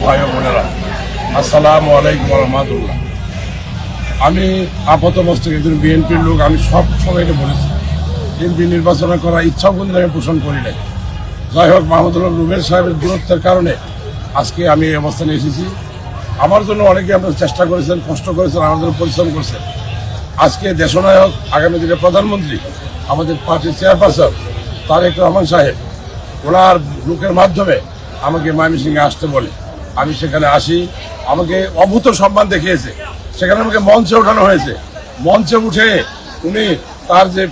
ভাই ও বোনেরা, আসসালামু আলাইকুম রহমতুল্লাহ। আমি আপাত মস্তকে একজন বিএনপির লোক, আমি সব সবাইকে বলেছি বিএনপি নির্বাচন করার ইচ্ছাও কিন্তু আমি পোষণ করি নাই। যাই হোক, মাহমুদুল্লাহ রুবেল সাহেবের দূরত্বের কারণে আজকে আমি এই অবস্থানে এসেছি। আমার জন্য অনেকে আপনারা চেষ্টা করেছেন, কষ্ট করেছেন, আমাদের পরিশ্রম করছেন। আজকে দেশনায়ক, আগামী দিনে প্রধানমন্ত্রী, আমাদের পার্টির চেয়ারপারসন তারেক রহমান সাহেব, ওনার লোকের মাধ্যমে আমাকে ময়মনসিংহে আসতে বলে আমি সেখানে আসি। আমাকে অভূত সম্মান দেখিয়েছে। সেখানে আমাকে মঞ্চে ওঠানো হয়েছে। মঞ্চে উঠে উনি তার যে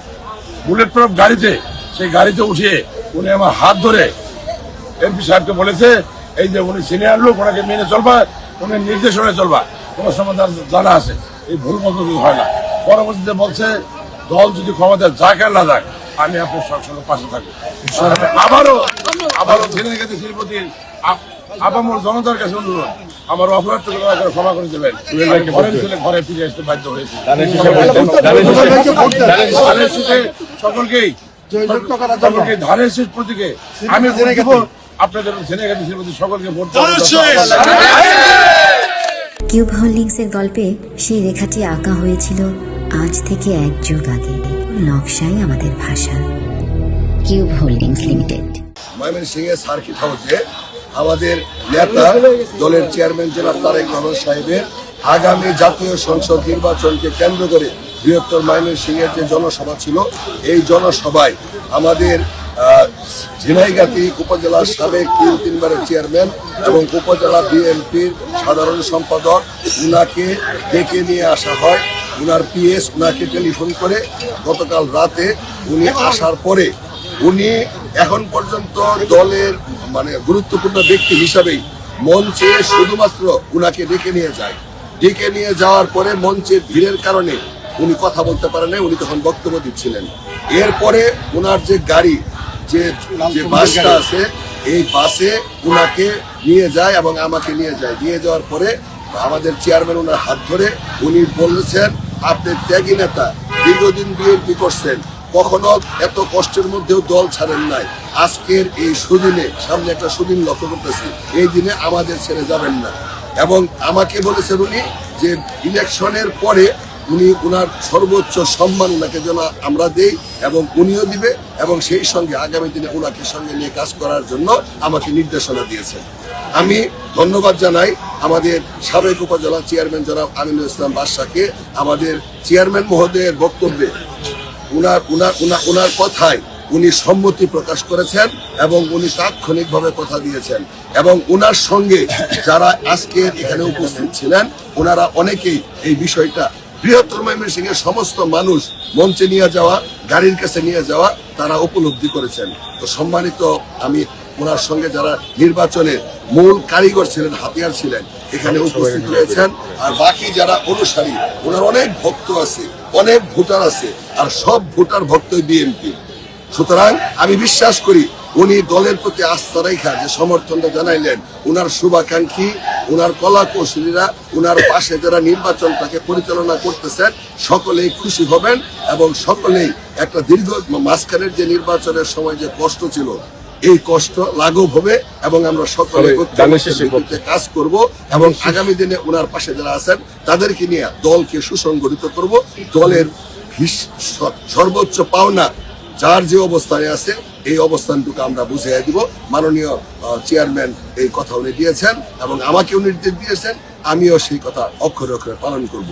বুলেট প্রুফ গাড়িতে, সেই গাড়িতে উঠিয়ে উনি আমার হাত ধরে এমপি সাহেবকে বলেছে, এই যে উনি সিনিয়র লোক, ওনাকে মেনে চলবা, উনি নির্দেশনে চলবা, কোনো সময় তার জানা আছে এই ভুল মতো হয় না। পরবর্তীতে বলছে, দল যদি ক্ষমতা যাক আর না যাক, আমি আপনার সবসময় পাশে থাকবো। আবারও ঝিনাইগাতি শিল্পতির আপামর জনতার কাছে অনুরোধ, আমার অপরাধটুকু ক্ষমা করে দেবেন। ঘরের ছেলে ঘরে ফিরে আসতে বাধ্য হয়েছে। সকলকেই ধানের শীষ প্রতীকে আমি ভোট দেব। আপনাদের ঝিনাইগাতি শিল্পতি সকলকে ভোট দেব। কিউব হোল্ডিংসের গল্পে সেই রেখাটি আঁকা হয়েছিল আজ থেকে 1 যুগ আগে। নকশাই আমাদের ভাষা। Cube holdings limited. ময়মনসিংহে সার্কিট হাউসে আমাদের নেতা, দলের চেয়ারম্যান জনাব তারেক রহমান সাহেবের আগামী জাতীয় সংসদ নির্বাচনকে কেন্দ্র করে বৃহত্তর ময়মনসিংহের যে জনসভা ছিল, এই জনসভায় আমাদের ঝিনাইগাতি উপজেলার সাবেক 3 বারের চেয়ারম্যান এবং উপজেলা বিএনপির সাধারণ সম্পাদক, উনাকে ডেকে নিয়ে আসা হয়। উনার পিএস উনাকে টেলিফোন করে গতকাল রাতে উনি আসার পরে উনি এখন পর্যন্ত দলের গুরুত্বপূর্ণ ব্যক্তি হিসাবেই মঞ্চে শুধুমাত্র উনাকে ডেকে নিয়ে যায়। ডেকে নিয়ে যাওয়ার পরে মঞ্চের ভিড়ের কারণে উনি কথা বলতে পারেন না, উনি তখন বক্তব্য দিচ্ছিলেন। এরপরে উনার যে গাড়ি, যে বাসটা আছে, এই বাসে উনাকে নিয়ে যায় এবং আমাকে নিয়ে যায়। নিয়ে যাওয়ার পরে আমাদের চেয়ারম্যান ওনার হাত ধরে উনি বলেছেন, আপনি ত্যাগী নেতা, দীর্ঘদিন বিএনপি করছেন, কখনো এত কষ্টের মধ্যেও দল ছাড়েন নাই। আজকের এই সুদিনে, সামনে একটা সুদিন লক্ষ্য করতেছি, এই দিনে আমাদের ছেড়ে যাবেন না। এবং আমাকে বলেছেন উনি যে ইলেকশনের পরে উনি উনার সর্বোচ্চ সম্মান উনাকে যেন আমরা দেই এবং উনিও দিবে, এবং সেই সঙ্গে আগামী দিনে উনাকে সঙ্গে নিয়ে কাজ করার জন্য আমাকে নির্দেশনা দিয়েছেন। আমি ধন্যবাদ জানাই আমাদের সাবেক উপজেলা চেয়ারম্যান জনাব আমিনুল ইসলাম বাদশাকে। আমাদের চেয়ারম্যান মহোদয়ের বক্তব্যে উনার কথায় উনি সম্মতি প্রকাশ করেছেন এবং উনি তাৎক্ষণিকভাবে কথা দিয়েছেন। এবং উনার সঙ্গে যারা আজকে এখানে উপস্থিত ছিলেন, ওনারা অনেকেই এই বিষয়টা, বৃহত্তর ময়মনসিংহের সমস্ত মানুষ মঞ্চে নিয়ে যাওয়া, গাড়ির কাছে নিয়ে যাওয়া, তারা উপলব্ধি করেছেন। তো সম্মানিত, আমি ওনার সঙ্গে যারা নির্বাচনের মূল কারিগর ছিলেন, হাতিয়ার ছিলেন, এখানে উপস্থিত হয়েছেন। আর বাকি যারা অনুসারী, ওনার অনেক ভক্ত আছে, অনেক ভোটার আছে, আর সব ভোটার ভক্তই বিএনপি। সুতরাং আমি বিশ্বাস করি উনি দলের প্রতি আস্থা রেখা যে সমর্থনটা জানাইলেন, উনার শুভাকাঙ্ক্ষী, উনার কলা কৌশলীরা, উনার পাশে যারা নির্বাচনটাকে পরিচালনা করতেছেন, সকলেই খুশি হবেন এবং সকলেই একটা দীর্ঘ মাঝখানের যে নির্বাচনের সময় যে কষ্ট ছিল, এই কষ্ট লাঘব হবে এবং আমরা সকলে কাজ করব এবং আগামী দিনে উনার পাশে যারা আছেন তাদেরকে নিয়ে দলকে সুসংগঠিত করব। দলের সর্বোচ্চ পাওনা যার যে অবস্থানে আছে, এই অবস্থানটুকু আমরা বুঝিয়ে দিব। মাননীয় চেয়ারম্যান এই কথা উনি দিয়েছেন এবং আমাকেও নির্দেশ দিয়েছেন, আমিও সেই কথা অক্ষরে অক্ষরে পালন করব।